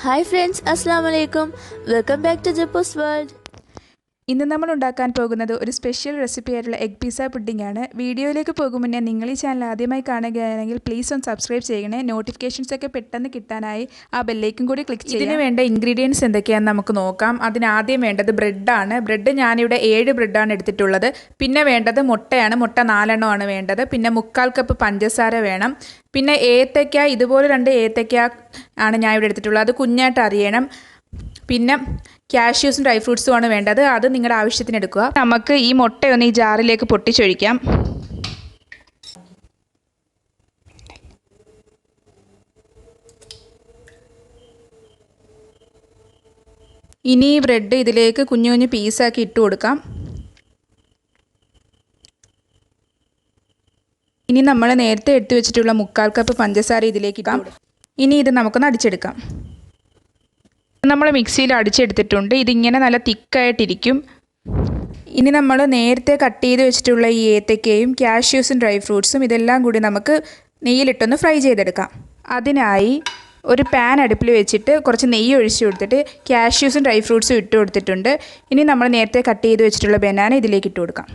Hi friends, Assalamualaikum. Welcome back to JaPpUuSs world. ഇന്ന് നമ്മൾ ഉണ്ടാക്കാൻ പോകുന്നത് ഒരു സ്പെഷ്യൽ റെസിപ്പി ആയിട്ടുള്ള എഗ് പിസ്സ പുഡിംഗ് ആണ്. വീഡിയോയിലേക്ക് പോകും മുന്നേ നിങ്ങൾ ഈ ചാനൽ ആദ്യമായി കാണുകയാണെങ്കിൽ പ്ലീസ് ഒന്ന് സബ്സ്ക്രൈബ് ചെയ്യണേ. നോട്ടിഫിക്കേഷൻസ് ഒക്കെ പെട്ടെന്ന് കിട്ടാനായി ആ ബെല്ലേക്കും കൂടി ക്ലിക്ക് ചെയ്യുക. ഇതിന് വേണ്ട ഇൻഗ്രീഡിയൻസ് എന്തൊക്കെയാണെന്ന് നമുക്ക് നോക്കാം. അതിനാദ്യം വേണ്ടത് ബ്രെഡാണ്. ബ്രെഡ് ഞാനിവിടെ 7 ബ്രെഡാണ് എടുത്തിട്ടുള്ളത്. പിന്നെ വേണ്ടത് മുട്ടയാണ്. മുട്ട 4 എണ്ണമാണ് വേണ്ടത്. പിന്നെ 1/4 കപ്പ് പഞ്ചസാര വേണം. പിന്നെ ഏത്തയ്ക്ക, ഇതുപോലെ 2 ഏത്തയ്ക്ക ആണ് ഞാൻ ഇവിടെ എടുത്തിട്ടുള്ളത്. അത് കുഞ്ഞായിട്ട് അരിയണം. പിന്നെ കാഷ്യൂസും ഡ്രൈ ഫ്രൂട്ട്സും ആണ് വേണ്ടത്. അത് നിങ്ങളുടെ ആവശ്യത്തിന് എടുക്കുക. നമുക്ക് ഈ മുട്ടയൊന്ന് ഈ ജാറിലേക്ക് പൊട്ടിച്ചൊഴിക്കാം. ഇനി ഈ ബ്രെഡ് ഇതിലേക്ക് കുഞ്ഞു കുഞ്ഞു പീസാക്കി ഇട്ട് കൊടുക്കാം. ഇനി നമ്മൾ നേരത്തെ എടുത്തു വെച്ചിട്ടുള്ള 1/4 കപ്പ് പഞ്ചസാര ഇതിലേക്ക് ഇടാം. ഇനി ഇത് നമുക്കൊന്ന് അടിച്ചെടുക്കാം. നമ്മൾ മിക്സിയിൽ അടിച്ചെടുത്തിട്ടുണ്ട്. ഇതിങ്ങനെ നല്ല തിക്കായിട്ടിരിക്കും. ഇനി നമ്മൾ നേരത്തെ കട്ട് ചെയ്ത് വെച്ചിട്ടുള്ള ഈ ഏത്തക്കയും കാഷ്യൂസും ഡ്രൈ ഫ്രൂട്ട്സും ഇതെല്ലാം കൂടി നമുക്ക് നെയ്യിലിട്ടൊന്ന് ഫ്രൈ ചെയ്തെടുക്കാം. അതിനായി ഒരു പാൻ അടുപ്പിൽ വെച്ചിട്ട് കുറച്ച് നെയ്യ് ഒഴിച്ച് കൊടുത്തിട്ട് കാഷ്യൂസും ഡ്രൈ ഫ്രൂട്ട്സും ഇട്ട് കൊടുത്തിട്ടുണ്ട്. ഇനി നമ്മൾ നേരത്തെ കട്ട് ചെയ്ത് വെച്ചിട്ടുള്ള ബനാന ഇതിലേക്ക് ഇട്ട് കൊടുക്കാം.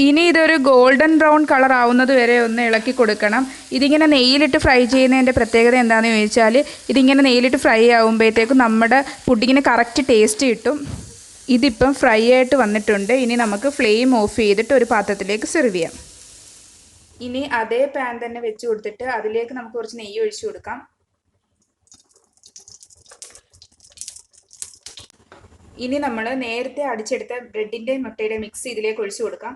ഇനി ഇതൊരു ഗോൾഡൻ ബ്രൗൺ കളർ ആവുന്നത് വരെ ഒന്ന് ഇളക്കി കൊടുക്കണം. ഇതിങ്ങനെ നെയ്യിലിട്ട് ഫ്രൈ ചെയ്യുന്നതിൻ്റെ പ്രത്യേകത എന്താണെന്ന് ചോദിച്ചാൽ ഇതിങ്ങനെ നെയ്യിലിട്ട് ഫ്രൈ ആകുമ്പോഴത്തേക്കും നമ്മുടെ പുഡിങ്ങിന് കറക്റ്റ് ടേസ്റ്റ് കിട്ടും. ഇതിപ്പം ഫ്രൈ ആയിട്ട് വന്നിട്ടുണ്ട്. ഇനി നമുക്ക് ഫ്ലെയിം ഓഫ് ചെയ്തിട്ട് ഒരു പാത്രത്തിലേക്ക് സെർവ് ചെയ്യാം. ഇനി അതേ പാൻ തന്നെ വെച്ച് കൊടുത്തിട്ട് അതിലേക്ക് നമുക്ക് കുറച്ച് നെയ്യ് ഒഴിച്ചു കൊടുക്കാം. ഇനി നമ്മൾ നേരത്തെ അടിച്ചെടുത്ത ബ്രെഡിൻ്റെ മുട്ടയുടെ മിക്സ് ഇതിലേക്ക് ഒഴിച്ചു കൊടുക്കാം.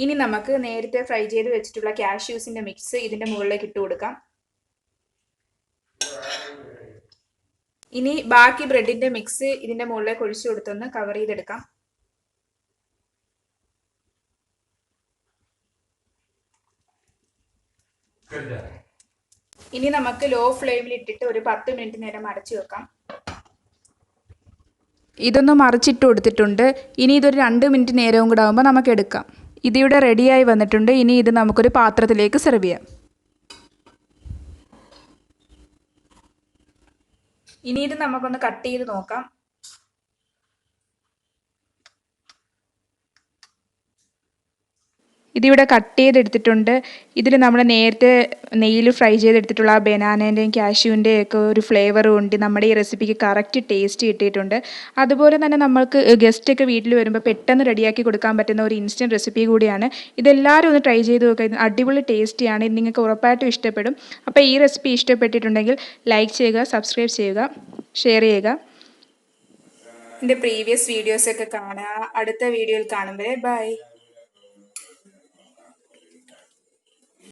ഇനി നമുക്ക് നേരത്തെ ഫ്രൈ ചെയ്ത് വെച്ചിട്ടുള്ള കാഷ്യൂസിൻ്റെ മിക്സ് ഇതിൻ്റെ മുകളിലേക്ക് ഇട്ട് കൊടുക്കാം. ഇനി ബാക്കി ബ്രെഡിൻ്റെ മിക്സ് ഇതിൻ്റെ മുകളിലേക്ക് ഒഴിച്ചു കൊടുത്തൊന്ന് കവർ ചെയ്തെടുക്കാം. ഇനി നമുക്ക് ലോ ഫ്ലെയിമിൽ ഇട്ടിട്ട് ഒരു 10 മിനിറ്റ് നേരം അടച്ചു വെക്കാം. ഇതൊന്ന് മറിച്ചിട്ട് കൊടുത്തിട്ടുണ്ട്. ഇനി ഇതൊരു 2 മിനിറ്റ് നേരവും കൂടെ ആകുമ്പോൾ നമുക്ക് എടുക്കാം. ഇതിവിടെ റെഡിയായി വന്നിട്ടുണ്ട്. ഇനി ഇത് നമുക്കൊരു പാത്രത്തിലേക്ക് സെർവ് ചെയ്യാം. ഇനി ഇത് നമുക്കൊന്ന് കട്ട് ചെയ്ത് നോക്കാം. ഇതിവിടെ കട്ട് ചെയ്തെടുത്തിട്ടുണ്ട്. ഇതിൽ നമ്മൾ നേരത്തെ നെയ്യിൽ ഫ്രൈ ചെയ്തെടുത്തിട്ടുള്ള ആ ബനാനേൻ്റെയും കാഷ്യൂവിൻ്റെയും ഒക്കെ ഒരു ഫ്ലേവറും ഉണ്ട്. നമ്മുടെ ഈ റെസിപ്പിക്ക് കറക്റ്റ് ടേസ്റ്റ് കിട്ടിയിട്ടുണ്ട്. അതുപോലെ തന്നെ നമ്മൾക്ക് ഗസ്റ്റൊക്കെ വീട്ടിൽ വരുമ്പോൾ പെട്ടെന്ന് റെഡിയാക്കി കൊടുക്കാൻ പറ്റുന്ന ഒരു ഇൻസ്റ്റൻറ്റ് റെസിപ്പി കൂടിയാണ്. ഇതെല്ലാവരും ഒന്ന് ട്രൈ ചെയ്ത് നോക്കുക. അടിപൊളി ടേസ്റ്റിയാണ്. ഇത് നിങ്ങൾക്ക് ഉറപ്പായിട്ടും ഇഷ്ടപ്പെടും. അപ്പോൾ ഈ റെസിപ്പി ഇഷ്ടപ്പെട്ടിട്ടുണ്ടെങ്കിൽ ലൈക്ക് ചെയ്യുക, സബ്സ്ക്രൈബ് ചെയ്യുക, ഷെയർ ചെയ്യുക. എൻ്റെ പ്രീവിയസ് വീഡിയോസൊക്കെ കാണുക. അടുത്ത വീഡിയോയിൽ കാണും വരെ ബൈ.